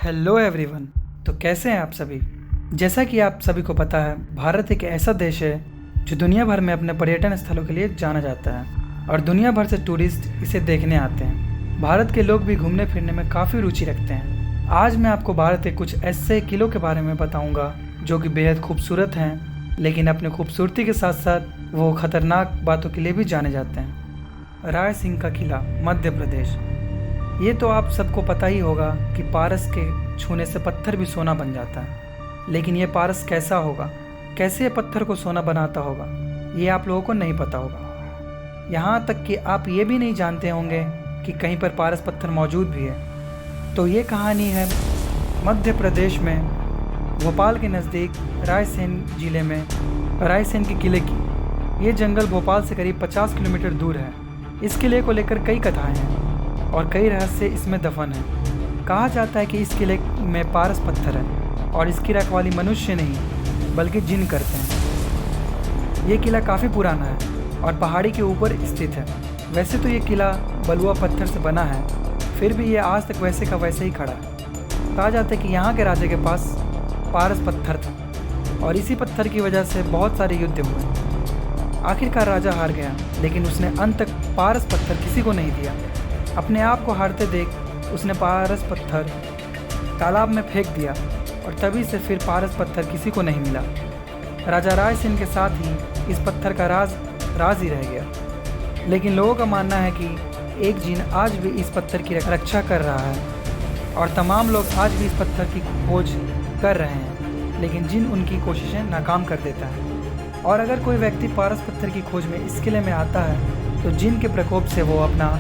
Hello everyone. तो कैसे हैं आप सभी। जैसा कि आप सभी को पता है, भारत एक ऐसा देश है जो दुनिया भर में अपने पर्यटन स्थलों के लिए जाना जाता है और दुनिया भर से टूरिस्ट इसे देखने आते हैं। भारत के लोग भी घूमने फिरने में काफ़ी रुचि रखते हैं। आज मैं आपको भारत के कुछ ऐसे किलों के बारे में बताऊंगा जो कि बेहद खूबसूरत हैं, लेकिन अपने खूबसूरती के साथ साथ वो खतरनाक बातों के लिए भी जाने जाते हैं। राय सिंह का किला, मध्य प्रदेश। ये तो आप सबको पता ही होगा कि पारस के छूने से पत्थर भी सोना बन जाता है, लेकिन ये पारस कैसा होगा, कैसे ये पत्थर को सोना बनाता होगा, ये आप लोगों को नहीं पता होगा। यहाँ तक कि आप ये भी नहीं जानते होंगे कि कहीं पर पारस पत्थर मौजूद भी है। तो ये कहानी है मध्य प्रदेश में भोपाल के नज़दीक रायसेन जिले में रायसेन के किले की। ये जंगल भोपाल से करीब 50 किलोमीटर दूर है। इस किले को लेकर कई कथाएं हैं और कई रहस्य इसमें दफन हैं। कहा जाता है कि इस किले में पारस पत्थर है और इसकी रखवाली मनुष्य नहीं बल्कि जिन करते हैं। ये किला काफ़ी पुराना है और पहाड़ी के ऊपर स्थित है। वैसे तो ये किला बलुआ पत्थर से बना है, फिर भी ये आज तक वैसे का वैसे ही खड़ा है। कहा जाता है कि यहाँ के राजा के पास पारस पत्थर था और इसी पत्थर की वजह से बहुत सारे युद्ध हुए। आखिरकार राजा हार गया, लेकिन उसने अंत तक पारस पत्थर किसी को नहीं दिया। अपने आप को हारते देख उसने पारस पत्थर तालाब में फेंक दिया और तभी से फिर पारस पत्थर किसी को नहीं मिला। राजा राय सिंह के साथ ही इस पत्थर का राज ही रह गया। लेकिन लोगों का मानना है कि एक जिन आज भी इस पत्थर की रक्षा कर रहा है और तमाम लोग आज भी इस पत्थर की खोज कर रहे हैं, लेकिन जिन उनकी कोशिशें नाकाम कर देता है। और अगर कोई व्यक्ति पारस पत्थर की खोज में इस किले में आता है तो जिन के प्रकोप से वो अपना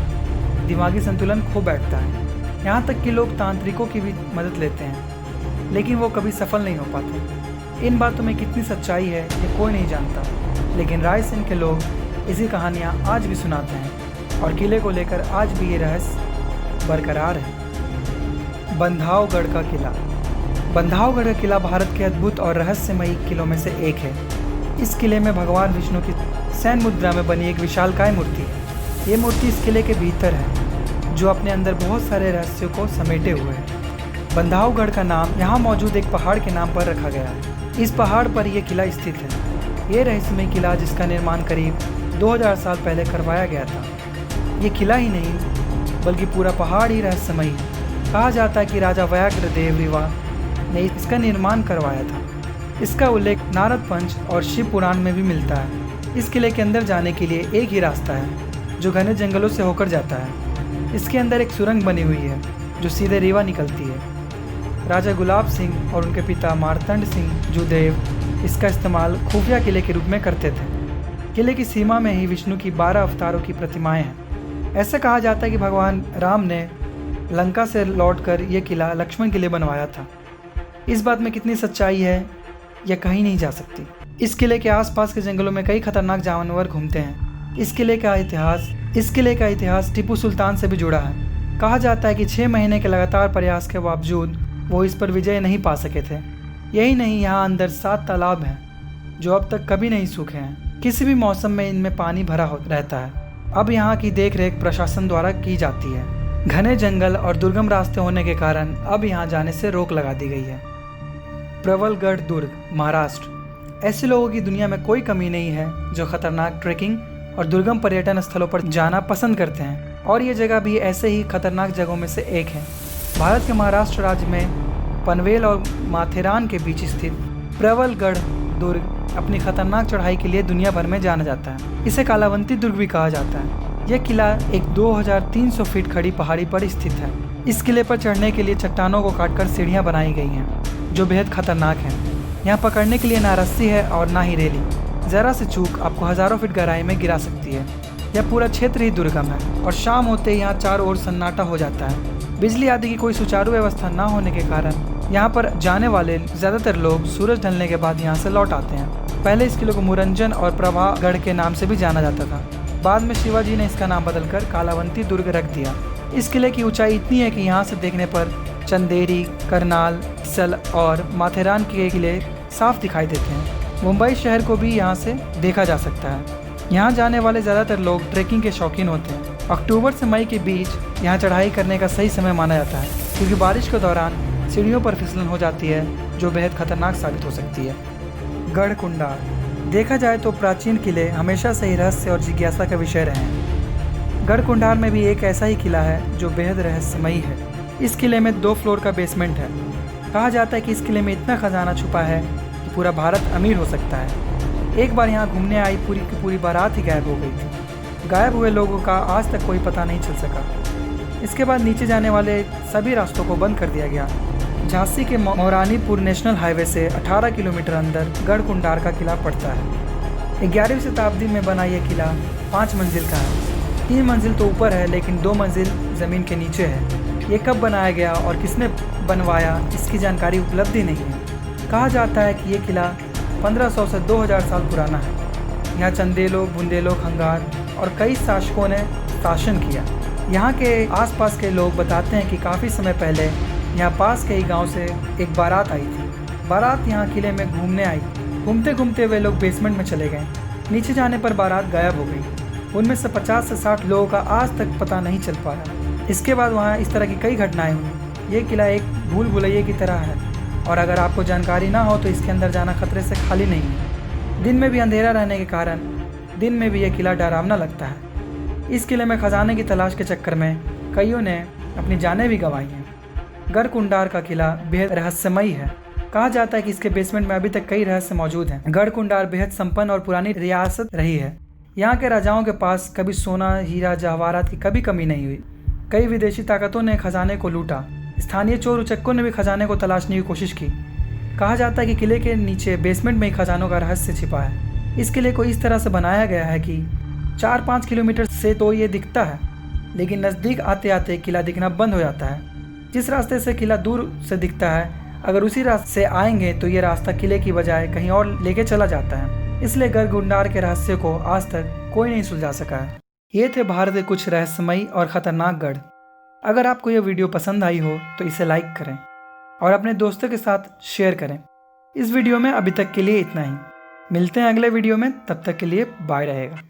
दिमागी संतुलन खो बैठता है। यहाँ तक कि लोग तांत्रिकों की भी मदद लेते हैं, लेकिन वो कभी सफल नहीं हो पाते। इन बातों में कितनी सच्चाई है ये कोई नहीं जानता, लेकिन रायसेन के लोग इसी कहानियाँ आज भी सुनाते हैं और किले को लेकर आज भी ये रहस्य बरकरार है। बंधावगढ़ का किला। बंधावगढ़ का किला भारत के अद्भुत और रहस्यमयी किलों में से एक है। इस किले में भगवान विष्णु की सैन मुद्रा में बनी एक विशालकाय मूर्ति है। ये मूर्ति इस किले के भीतर है, जो अपने अंदर बहुत सारे रहस्यों को समेटे हुए है। बंधावगढ़ का नाम यहाँ मौजूद एक पहाड़ के नाम पर रखा गया है। इस पहाड़ पर यह किला स्थित है। ये रहस्यमय किला जिसका निर्माण करीब 2000 साल पहले करवाया गया था। ये किला ही नहीं बल्कि पूरा पहाड़ ही रहस्यमय है। कहा जाता है कि राजा व्याघ्रदेव रिवा ने इसका निर्माण करवाया था। इसका उल्लेख नारद पंच और शिव पुराण में भी मिलता है। इस किले के अंदर जाने के लिए एक ही रास्ता है जो घने जंगलों से होकर जाता है। इसके अंदर एक सुरंग बनी हुई है जो सीधे रीवा निकलती है। राजा गुलाब सिंह और उनके पिता मार्तंड सिंह जुदेव इसका इस्तेमाल खुफिया किले के रूप में करते थे। किले की सीमा में ही विष्णु की 12 अवतारों की प्रतिमाएं हैं। ऐसा कहा जाता है कि भगवान राम ने लंका से लौटकर यह किला लक्ष्मण के लिए बनवाया था। इस बात में कितनी सच्चाई है यह कहीं नहीं जा सकती। इस किले के आसपास के जंगलों में कई खतरनाक जानवर घूमते हैं। इस किले का इतिहास टीपू सुल्तान से भी जुड़ा है। कहा जाता है कि 6 महीने के लगातार प्रयास के बावजूद वो इस पर विजय नहीं पा सके थे। यही नहीं, यहाँ अंदर 7 तालाब हैं जो अब तक कभी नहीं सूखे हैं। किसी भी मौसम में इनमें पानी भरा रहता है। अब यहाँ की देखरेख प्रशासन द्वारा की जाती है। घने जंगल और दुर्गम रास्ते होने के कारण अब यहाँ जाने से रोक लगा दी गई है। प्रबलगढ़ दुर्ग, महाराष्ट्र। ऐसे लोगों की दुनिया में कोई कमी नहीं है जो खतरनाक ट्रेकिंग और दुर्गम पर्यटन स्थलों पर जाना पसंद करते हैं, और ये जगह भी ऐसे ही खतरनाक जगहों में से एक है। भारत के महाराष्ट्र राज्य में पनवेल और माथेरान के बीच स्थित प्रबलगढ़ दुर्ग अपनी खतरनाक चढ़ाई के लिए दुनिया भर में जाना जाता है। इसे कालावंती दुर्ग भी कहा जाता है। यह किला एक 2300 फीट खड़ी पहाड़ी पर स्थित है। इस किले पर चढ़ने के लिए चट्टानों को काटकर सीढ़ियाँ बनाई गई हैं जो बेहद खतरनाक हैं। यहाँ पकड़ने के लिए ना रस्सी है और ना ही रेलिंग। ज़रा से चूक आपको हज़ारों फीट गहराई में गिरा सकती है। यह पूरा क्षेत्र ही दुर्गम है और शाम होते ही यहाँ चारों ओर सन्नाटा हो जाता है। बिजली आदि की कोई सुचारू व्यवस्था ना होने के कारण यहाँ पर जाने वाले ज़्यादातर लोग सूरज ढलने के बाद यहाँ से लौट आते हैं। पहले इस किले को मुरंजन और प्रभागढ़ के नाम से भी जाना जाता था। बाद में शिवाजी ने इसका नाम बदलकर कालावंती दुर्ग रख दिया। इस किले की ऊंचाई इतनी है कि यहाँ से देखने पर चंदेरी, करनाल, सल और माथेरान के किले साफ दिखाई देते हैं। मुंबई शहर को भी यहाँ से देखा जा सकता है। यहाँ जाने वाले ज़्यादातर लोग ट्रैकिंग के शौकीन होते हैं। अक्टूबर से मई के बीच यहाँ चढ़ाई करने का सही समय माना जाता है, क्योंकि बारिश के दौरान सीढ़ियों पर फिसलन हो जाती है जो बेहद खतरनाक साबित हो सकती है। गढ़ कुंडार देखा जाए तो प्राचीन किले हमेशा से ही रहस्य और जिज्ञासा का विषय रहे हैं। गढ़ कुंडार में भी एक ऐसा ही किला है जो बेहद रहस्यमयी है। इस किले में 2 फ्लोर का बेसमेंट है। कहा जाता है कि इस किले में इतना खजाना छुपा है कि पूरा भारत अमीर हो सकता है। एक बार यहाँ घूमने आई पूरी की पूरी बारात ही गायब हो गई थी। गायब हुए लोगों का आज तक कोई पता नहीं चल सका। इसके बाद नीचे जाने वाले सभी रास्तों को बंद कर दिया गया। झांसी के मौरानीपुर नेशनल हाईवे से 18 किलोमीटर अंदर गढ़ कुंडार का किला पड़ता है। 11वीं शताब्दी में बना यह किला 5 मंजिल का है। 3 मंजिल तो ऊपर है लेकिन 2 मंजिल ज़मीन के नीचे है। ये कब बनाया गया और किसने बनवाया इसकी जानकारी उपलब्ध ही नहीं है। कहा जाता है कि ये किला 1500 से 2000 साल पुराना है। यहाँ चंदेलों, बुंदेलों, खंगार और कई शासकों ने शासन किया। यहाँ के आसपास के लोग बताते हैं कि काफ़ी समय पहले यहाँ पास के ही गांव से एक बारात आई थी। बारात यहाँ किले में घूमने आई। घूमते घूमते वे लोग बेसमेंट में चले गए। नीचे जाने पर बारात गायब हो गई। उनमें से 50 से 60 लोगों का आज तक पता नहीं चल पाया। इसके बाद वहाँ इस तरह की कई घटनाएं हुई। ये किला एक भूल भुलैये की तरह है और अगर आपको जानकारी ना हो तो इसके अंदर जाना खतरे से खाली नहीं है। दिन में भी अंधेरा रहने के कारण दिन में भी यह किला डरावना लगता है। इस किले में खजाने की तलाश के चक्कर में कईयों ने अपनी जानें भी गंवाई हैं। गढ़ कुंडार का किला बेहद रहस्यमयी है। कहा जाता है कि इसके बेसमेंट में अभी तक कई रहस्य मौजूद हैं। गढ़ कुंडार बेहद संपन्न और पुरानी रियासत रही है। यहाँ के राजाओं के पास कभी सोना, हीरा, जवाहरात की कभी कमी नहीं हुई। कई विदेशी ताकतों ने खजाने को लूटा। स्थानीय चोर उचक्कों ने भी खजाने को तलाशने की कोशिश की। कहा जाता है कि किले के नीचे बेसमेंट में ही खजानों का रहस्य छिपा है। इस किले को इस तरह से बनाया गया है कि 4-5 किलोमीटर से तो ये दिखता है लेकिन नज़दीक आते आते किला दिखना बंद हो जाता है। जिस रास्ते से किला दूर से दिखता है अगर उसी रास्ते से आएंगे तो ये रास्ता किले की बजाय कहीं और लेके चला जाता है। इसलिए गढ़ कुंडार के रहस्य को आज तक कोई नहीं सुलझा सका है। ये थे भारत के कुछ रहस्यमयी और ख़तरनाक गढ़। अगर आपको यह वीडियो पसंद आई हो तो इसे लाइक करें और अपने दोस्तों के साथ शेयर करें। इस वीडियो में अभी तक के लिए इतना ही। मिलते हैं अगले वीडियो में, तब तक के लिए बाय रहेगा।